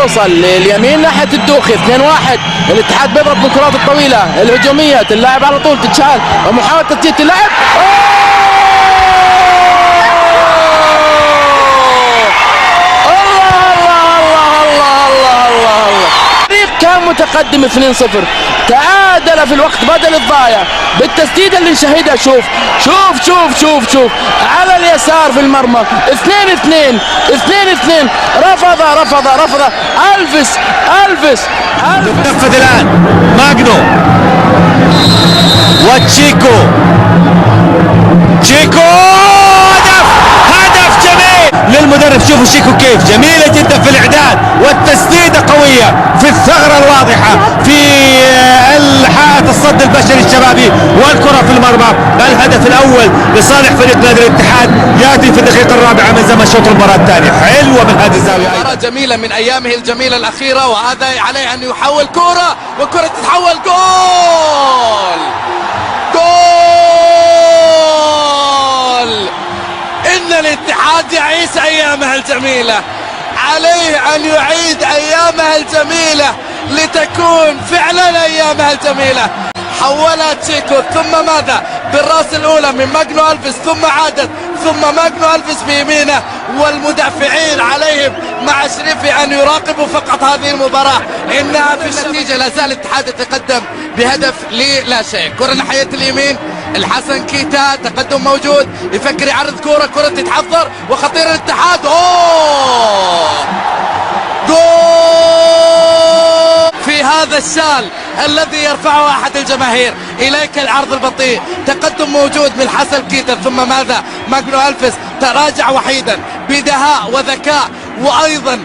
توصل لليمين ناحيه الدوخي 2-1. الاتحاد بيضرب بالكرات الطويله الهجوميه، اللاعب على طول تتشال ومحاوله تسديد اللاعب. كان متقدم 2-0، تعادل في الوقت بدل الضايع بالتسديده اللي نشاهدها. شوف شوف شوف شوف شوف على اليسار في المرمى 2-2 2-2. رفض ألفيس تنفذ الآن ماجنو وتشيكو. هدف جميل للمدرب. شوفوا شيكو كيف جميلة جدا في الإعداد، والتسديدة قوية في الثغرة الواضحة في حائط الصد البشري الشبابي، والكرة في المرمى. الهدف الأول لصالح فريق نادي الاتحاد يأتي في الدقيقة الرابعة من زمن شوط المباراة الثاني. حلوة من هذه الزاوية، مباراة جميلة من أيامه الجميلة الأخيرة، وهذا عليه أن يحول كرة، والكرة تتحول جول. إن الاتحاد يعيش أيامها الجميلة، عليه أن يعيد أيامها الجميلة لتكون فعلا أيامها الجميلة. حولها تشيكو، ثم ماذا بالراس الأولى من ماجنو ألفيس، ثم عادت، ثم ماجنو ألفيس بيمينه، والمدافعين عليهم مع شريفي أن يراقبوا فقط هذه المباراة. إنها في النتيجة لا زال الاتحاد يتقدم بهدف لا شيء. كرة ناحية اليمين، الحسن كيتا، تقدم موجود، يفكر يعرض كرة تتحضر، وخطير الاتحاد. جول في هذا الشال الذي يرفعه أحد الجماهير. إليك العرض البطيء، تقدم موجود من حسن كيتا، ثم ماذا ماجنو ألفيس تراجع وحيدا بدهاء وذكاء، وأيضا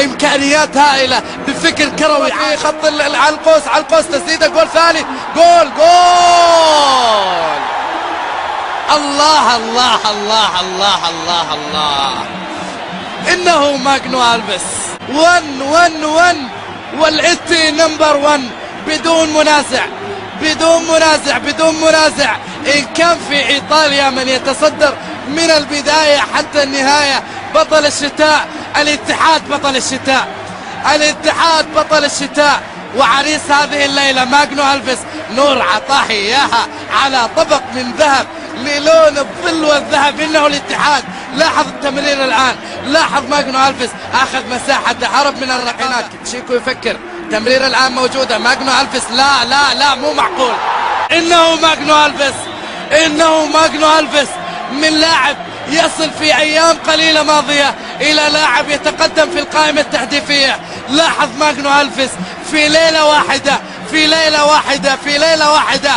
إمكانيات هائلة بفكر كروي. خط على القوس تسديدة، جول ثالث. جول الله الله الله الله الله الله. إنه ماجنو ألفيس 1 والإتي نمبر 1 بدون منازع. إن كان في إيطاليا من يتصدر من البداية حتى النهاية بطل الشتاء، الاتحاد بطل الشتاء. وعريس هذه الليلة ماجنو ألفيس. نور عطاه إياها على طبق من ذهب للون الظل والذهب، إنه الاتحاد. لاحظ التمرير الآن، لاحظ ماجنو ألفيس أخذ مساحة، هرب من الركنات. شيكو يفكر، تمرير الآن موجودة، ماجنو ألفيس لا مو معقول. إنه ماجنو ألفيس من لاعب يصل في أيام قليلة ماضية إلى لاعب يتقدم في القائمة التهديفية. لاحظ ماجنو ألفيس في ليلة واحدة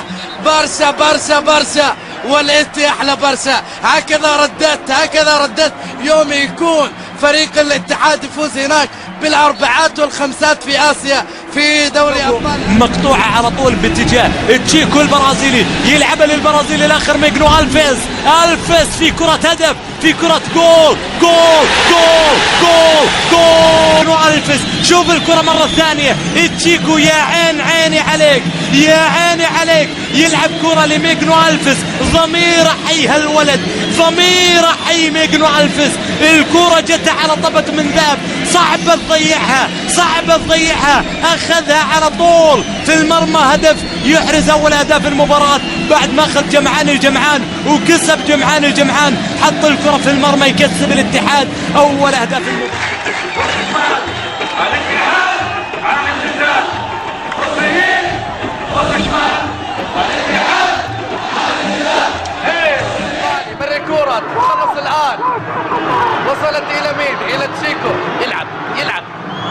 برشا والإتي أحلى برشا. هكذا ردت يوم يكون فريق الاتحاد يفوز هناك بالأربعات والخمسات في آسيا في دوري أبطال. مقطوعة على طول باتجاه تشيكو البرازيلي، يلعبها للبرازيلي الآخر ماجنو ألفيس في كرة هدف، في كرة جول. ماجنو ألفيس، شوف الكرة مرة ثانية، تشيكو يا عيني عليك، يلعب كرة لماجنو ألفيس. ضمير حي هالولد، ضمير حي ماجنو ألفيس. الكرة جت على طبق من ذهب، صعب تضيعها، أخذها على طول في المرمى. هدف يحرز أول أهداف المباراة بعد ما أخذ الجمعان وكسب الجمعان، حط الكرة في المرمى، يكسب الاتحاد أول أهداف المباراة. تخلص الآن، وصلت إلى مين؟ إلى تشيكو.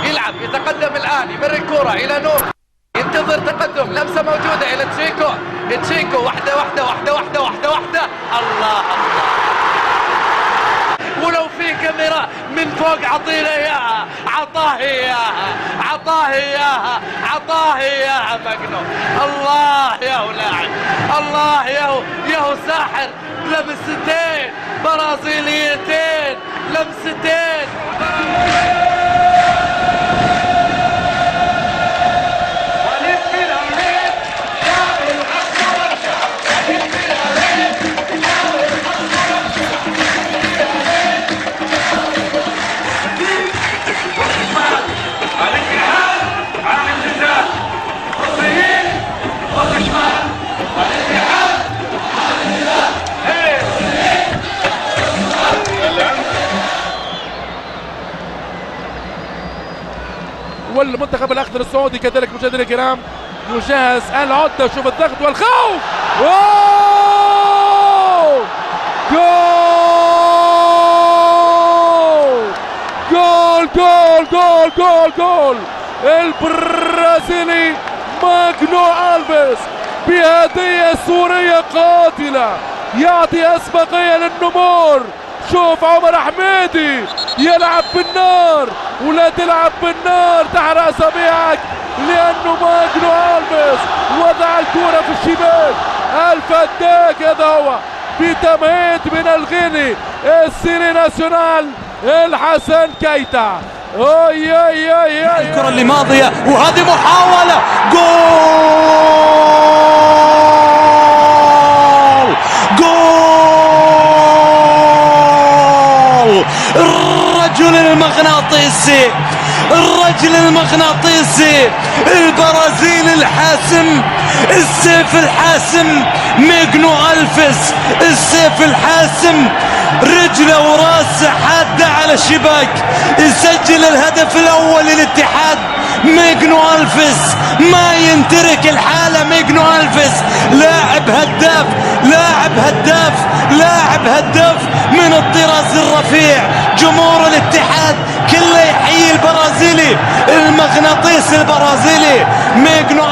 يلعب يتقدم الآن، يمر الكرة إلى نور، ينتظر تقدم، لمسة موجودة إلى تشيكو. واحدة. الله ولو في كاميرا من فوق عطينا إياها، عطاه إياها ماجنو. الله ياهو لاعب، الله ياهو ساحر. لمستين برازيليتين، لمستين. والمنتخب الاخضر السعودي كذلك مشاهدينا الكرام يجهز العدة. شوف الضغط والخوف. أوه! جول جول جول جول جول البرازيلي ماغنو ألفيس بهدية سورية قاتلة يعطي أسبقية للنمور. شوف عمر حميدي يلعب بالنار ولا تلعب بالنار تحت أصابعك، لأنه ماغنو ألفيس وضع الكرة في الشباك. الفتاك هذا هو بتمهيد من الغيني السيري ناسيونال الحسن كيتا. الكرة اللي ماضية وهذه محاولة جول. الرجل المغناطيسي، الرجل المغناطيسي البرازيلي الحاسم، السيف الحاسم ماغنو ألفيس، السيف الحاسم، رجله وراسه حادة على الشباك، يسجل الهدف الأول للاتحاد. ماغنو ألفيس ما ينترك الحالة. ماغنو ألفيس لاعب هداف، لاعب هداف، لاعب هداف من الطراز الرفيع. جمهور الاتحاد كله يحيي البرازيلي، المغناطيس البرازيلي ماغنو